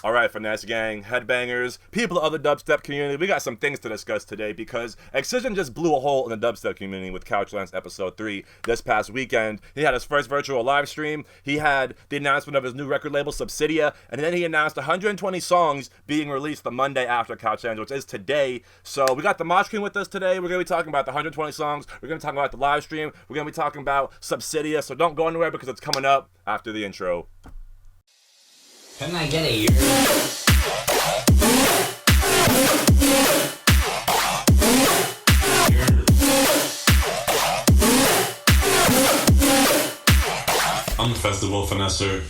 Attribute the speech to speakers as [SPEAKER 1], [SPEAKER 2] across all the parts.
[SPEAKER 1] All right, Finesse Gang, headbangers, people of the dubstep community, we got some things to discuss today because Excision just blew a hole in the dubstep community with Couchlands Episode 3 this past weekend. He had his first virtual live stream, he had the announcement of his new record label, Subsidia, and then he announced 120 songs being released the Monday after Couchlands, which is today. So we got the Mosh Queen with us today. We're going to be talking about the 120 songs, we're going to be talking about the live stream, we're going to be talking about Subsidia, so don't go anywhere because it's coming up after the intro.
[SPEAKER 2] Can I get a year?
[SPEAKER 3] I'm the festival Finesser.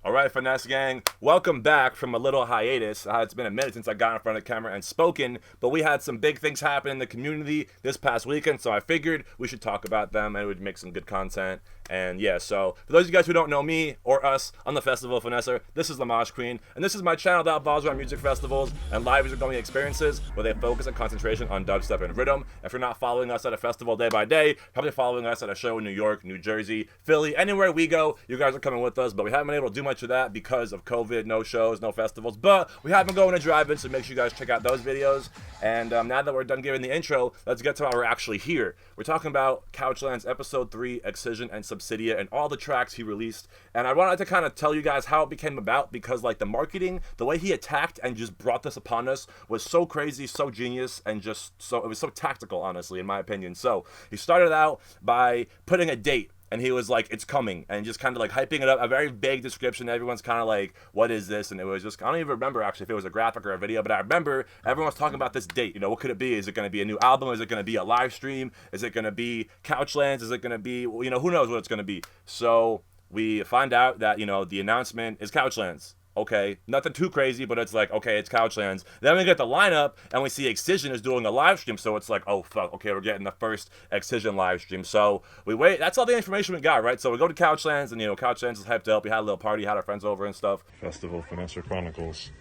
[SPEAKER 1] All right, Finesse Gang, welcome back from a little hiatus. It's been a minute since I got in front of the camera and spoken, but we had some big things happen in the community this past weekend, so I figured we should talk about them and it would make some good content. And yeah, so for those of you guys who don't know me or us, I'm the Festival Finesser, this is the Mosh Queen, and this is my channel that revolves around music festivals and live music going experiences where they focus on concentration on dubstep and rhythm. If you're not following us at a festival day by day, probably following us at a show in New York, New Jersey, Philly, anywhere we go, you guys are coming with us, but we haven't been able to do much of that because of COVID, no shows, no festivals, but we have been going to drive-ins, so make sure you guys check out those videos. And now that we're done giving the intro, let's get to why we're actually here. We're talking about Couchlands Episode 3, Excision, and Subsidia, and all the tracks he released. And I wanted to kind of tell you guys how it became about, because like the marketing, the way he attacked and just brought this upon us was so crazy, so genius, and just so, it was so tactical, honestly, in my opinion. So he started out by putting a date. And he was like, it's coming, and just kind of like hyping it up, a very vague description. Everyone's kind of like, what is this? And it was just, I don't even remember actually if it was a graphic or a video, but I remember everyone was talking about this date. You know, what could it be? Is it going to be a new album? Is it going to be a live stream? Is it going to be Couchlands? Is it going to be, you know, who knows what it's going to be? So we find out that, you know, the announcement is Couchlands. Okay, nothing too crazy, but it's like, okay, it's Couchlands. Then we get the lineup, and we see Excision is doing a live stream, so it's like, oh, fuck, okay, we're getting the first Excision live stream. So we wait, that's all the information we got, right? So we go to Couchlands, and, you know, Couchlands is hyped up. We had a little party, had our friends over and stuff.
[SPEAKER 3] Festival Finesser Chronicles.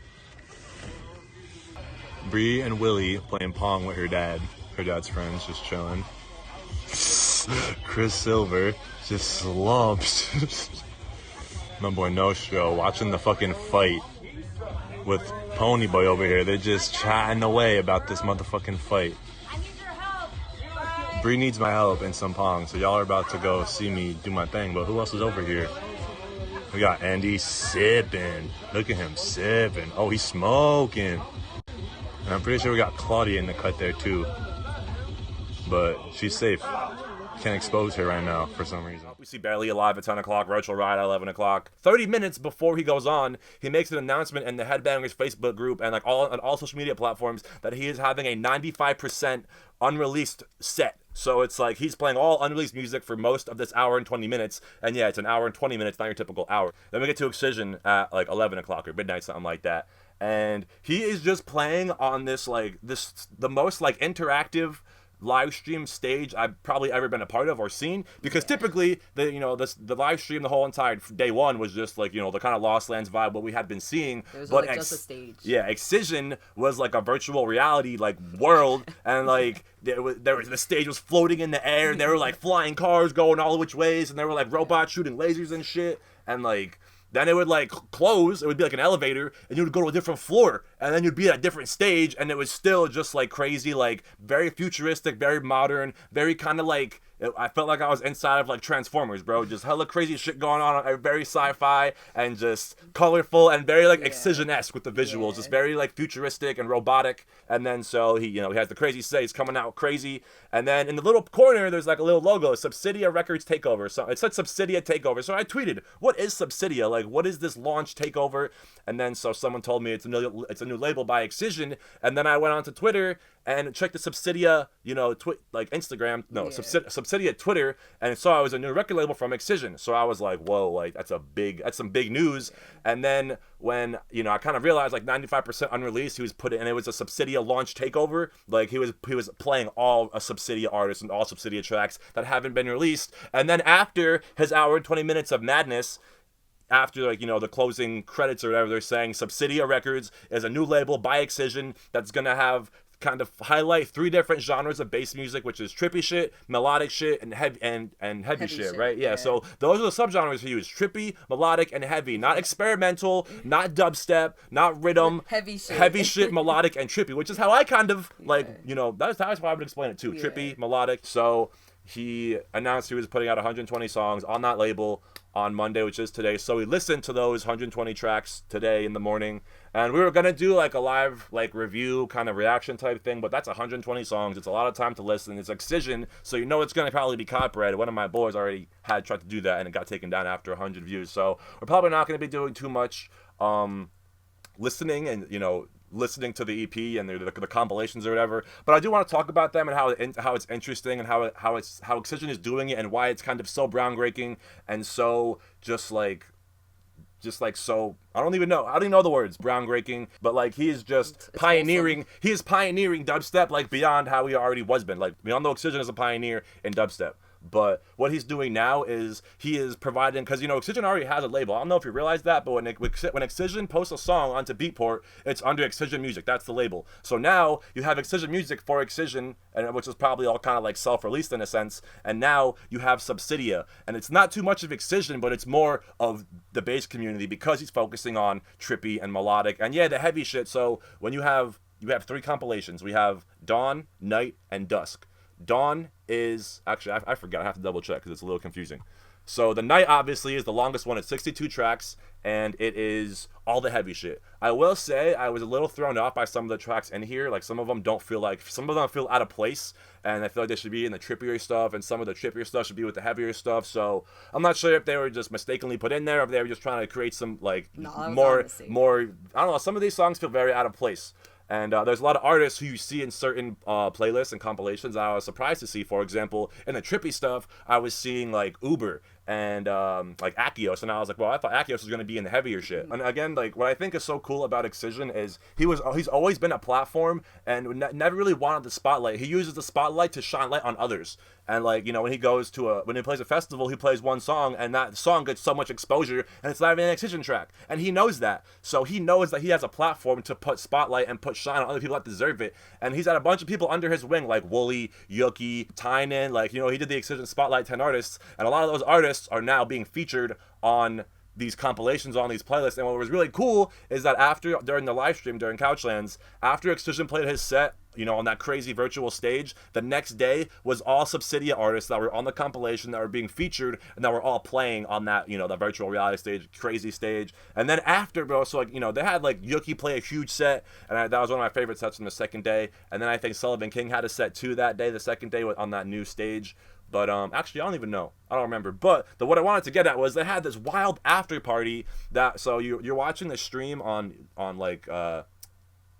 [SPEAKER 3] Bree and Willie playing Pong with her dad. Her dad's friends, just chilling. Chris Silver just slumps. My boy Nostro watching the fucking fight with Ponyboy over here. They're just chatting away about this motherfucking fight.
[SPEAKER 4] I need your help.
[SPEAKER 3] Bree needs my help in some Pong, so y'all are about to go see me do my thing. But who else is over here? We got Andy sipping. Look at him sipping. Oh, he's smoking. And I'm pretty sure we got Claudia in the cut there too. But she's safe. Can't expose her right now for some reason.
[SPEAKER 1] We see Barely Alive at 10 o'clock, Virtual Ride at 11 o'clock. 30 minutes before he goes on, he makes an announcement in the Headbangers Facebook group and like on all social media platforms that he is having a 95% unreleased set. So it's like he's playing all unreleased music for most of this hour and 20 minutes. And yeah, it's an hour and 20 minutes, not your typical hour. Then we get to Excision at like 11 o'clock or midnight, something like that. And he is just playing on this like the most like interactive live stream stage I've probably ever been a part of or seen, because typically the live stream the whole entire day one was just like, you know, the kind of Lost Lands vibe what we had been seeing.
[SPEAKER 5] It was
[SPEAKER 1] but
[SPEAKER 5] like just a stage.
[SPEAKER 1] Yeah, Excision was like a virtual reality like world, and like the stage was floating in the air, and there were like flying cars going all which ways, and there were like robots shooting lasers and shit, and like then it would like close, it would be like an elevator, and you would go to a different floor, and then you'd be at a different stage, and it was still just like crazy, like very futuristic, very modern, very kind of like, I felt like I was inside of like Transformers, bro. Just hella crazy shit going on, very sci-fi and just colorful and very like Excision-esque with the visuals, just very like futuristic and robotic. And then so he has the crazy set, he's coming out crazy. And then in the little corner, there's like a little logo, Subsidia Records Takeover. So it said Subsidia Takeover. So I tweeted, what is Subsidia? Like, what is this launch takeover? And then so someone told me it's a new label by Excision. And then I went on to Twitter and checked the Subsidia, like Instagram, Subsidia Twitter, and saw it was a new record label from Excision. So I was like, whoa, like that's some big news. And then when, I kind of realized like 95% unreleased, he was and it was a Subsidia launch takeover. Like he was playing all a Subsidia artists and all Subsidia tracks that haven't been released. And then after his hour and 20 minutes of madness, after like the closing credits or whatever, they're saying Subsidia Records is a new label by Excision that's gonna have kind of highlight 3 different genres of bass music, which is trippy shit, melodic shit, and heavy shit, right? Yeah, so those are the subgenres he used: trippy, melodic, and heavy. Not experimental, not dubstep, not rhythm.
[SPEAKER 5] Heavy shit,
[SPEAKER 1] melodic, and trippy, which is how I kind of that's how I would explain it too.
[SPEAKER 5] Yeah.
[SPEAKER 1] Trippy, melodic. So he announced he was putting out 120 songs on that label on Monday, which is today. So we listened to those 120 tracks today in the morning, and we were gonna do like a live review kind of reaction type thing, but that's 120 songs. It's a lot of time to listen. It's Excision, so it's gonna probably be copyrighted. One of my boys already had tried to do that, and it got taken down after 100 views. So we're probably not gonna be doing too much listening and listening to the EP and the compilations or whatever, but I do want to talk about them and how it's interesting and how Excision is doing it and why it's kind of so groundbreaking and so just like so I don't even know the words groundbreaking, but like he is just pioneering. Awesome. He is pioneering dubstep like beyond how he already was been. Like we all know Excision is a pioneer in dubstep. But what he's doing now is he is providing, because Excision already has a label. I don't know if you realize that, but when Excision posts a song onto Beatport, it's under Excision Music. That's the label. So now you have Excision Music for Excision, and which is probably all kind of like self-released in a sense. And now you have Subsidia, and it's not too much of Excision, but it's more of the bass community because he's focusing on trippy and melodic and the heavy shit. So when you have 3 compilations, we have Dawn, Night, and Dusk. Dawn is actually I forgot. I have to double check because it's a little confusing. So the Night obviously is the longest one. It's 62 tracks, and it is all the heavy shit. I will say I was a little thrown off by some of the tracks in here. Like some of them feel out of place, and I feel like they should be in the trippier stuff, and some of the trippier stuff should be with the heavier stuff. So I'm not sure if they were just mistakenly put in there, or if they were just trying to create some more. I don't know. Some of these songs feel very out of place. And there's a lot of artists who you see in certain playlists and compilations that I was surprised to see. For example, in the trippy stuff, I was seeing like Uber and like Akios, and I was like, well, I thought Akios was going to be in the heavier shit. And again, like what I think is so cool about Excision is he's always been a platform and never really wanted the spotlight. He uses the spotlight to shine light on others. And like when he goes to when he plays a festival, he plays one song, and that song gets so much exposure, and it's not even an Excision track. And he knows that, so he knows that he has a platform to put spotlight and put shine on other people that deserve it. And he's had a bunch of people under his wing, like Wooly, Yookie, Tynan. Like he did the Excision Spotlight 10 artists, and a lot of those artists are now being featured on these compilations, on these playlists. And what was really cool is that during the live stream during Couchlands, after Excision played his set on that crazy virtual stage, the next day was all Subsidia artists that were on the compilation that were being featured and that were all playing on that the virtual reality stage, crazy stage. And then after, bro, so they had like Yookie play a huge set, and that was one of my favorite sets from the second day. And then I think Sullivan King had a set too that day, the second day, on that new stage. But actually, I don't even know. I don't remember. But what I wanted to get at was they had this wild after party that. So you're watching the stream on like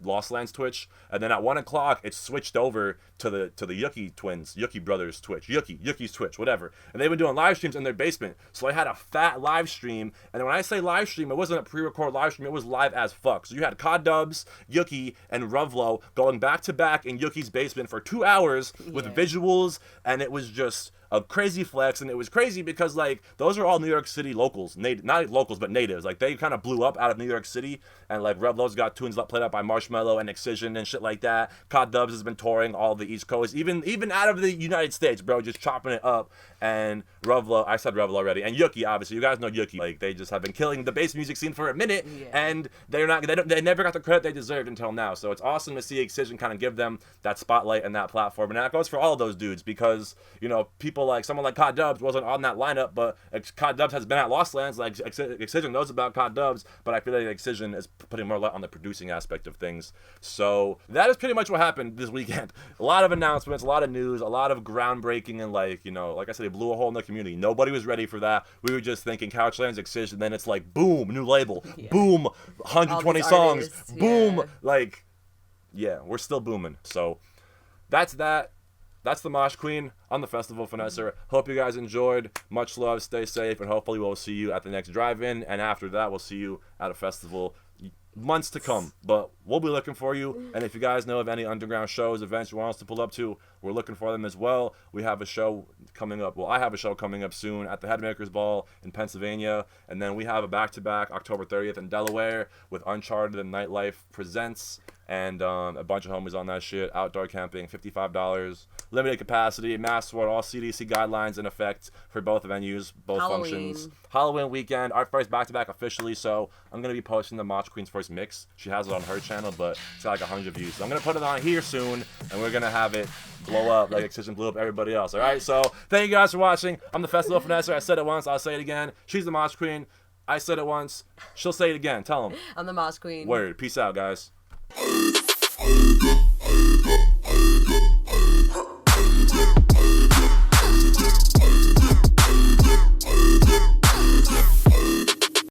[SPEAKER 1] Lost Lands Twitch, and then at 1 o'clock it switched over to the Yookie brothers Twitch, Yookie's Twitch, whatever. And they've been doing live streams in their basement. So I had a fat live stream, and when I say live stream, it wasn't a pre-record live stream, it was live as fuck. So you had Codd Dubz, Yookie, and Ruvlo going back to back in Yookie's basement for 2 hours with visuals, and it was just a crazy flex. And it was crazy because like those are all New York City locals, not locals but natives. Like they kind of blew up out of New York City, and like Revlo's got tunes played up by Marshmello and Excision and shit like that. Codd Dubz has been touring all the East Coast, even out of the United States, bro, just chopping it up. And Ruvlo, I said Ruvlo already, and Yookie, obviously, you guys know Yookie. Like they just have been killing the bass music scene for a minute, and they never got the credit they deserved until now. So it's awesome to see Excision kind of give them that spotlight and that platform, and that goes for all of those dudes because people like someone like Codd Dubz wasn't on that lineup, but Codd Dubz has been at Lost Lands. Like Excision knows about Codd Dubz, but I feel like Excision is putting more light on the producing aspect of things. So that is pretty much what happened this weekend. A lot of announcements, a lot of news, a lot of groundbreaking, and like I said, they blew a hole in the community. Nobody was ready for that. We were just thinking Couchlands, Excision, then it's like boom, new label, boom, 120 songs, artists, boom, we're still booming. So that's that. That's the Mosh Queen on the festival, Finesser. Hope you guys enjoyed. Much love. Stay safe, and hopefully we'll see you at the next drive-in. And after that, we'll see you at a festival months to come. But we'll be looking for you. And if you guys know of any underground shows, events you want us to pull up to, We're looking for them as well. We have a show coming up. Well, I have a show coming up soon at the Headmakers Ball in Pennsylvania. And then we have a back-to-back October 30th in Delaware with Uncharted and Nightlife Presents. And a bunch of homies on that shit. Outdoor camping, $55. Limited capacity, mask wore, all CDC guidelines in effect for both venues, both functions. Halloween weekend, our first back-to-back officially, so I'm going to be posting the Mach Queen's first mix. She has it on her channel, but it's got like 100 views. So I'm going to put it on here soon, and we're going to have it blow up like Excision blew up everybody else, all right? So thank you guys for watching. I'm the Festival Finesser. I said it once, I'll say it again. She's the Mach Queen. I said it once. She'll say it again. Tell them.
[SPEAKER 5] I'm the Mach Queen.
[SPEAKER 1] Word. Peace out, guys.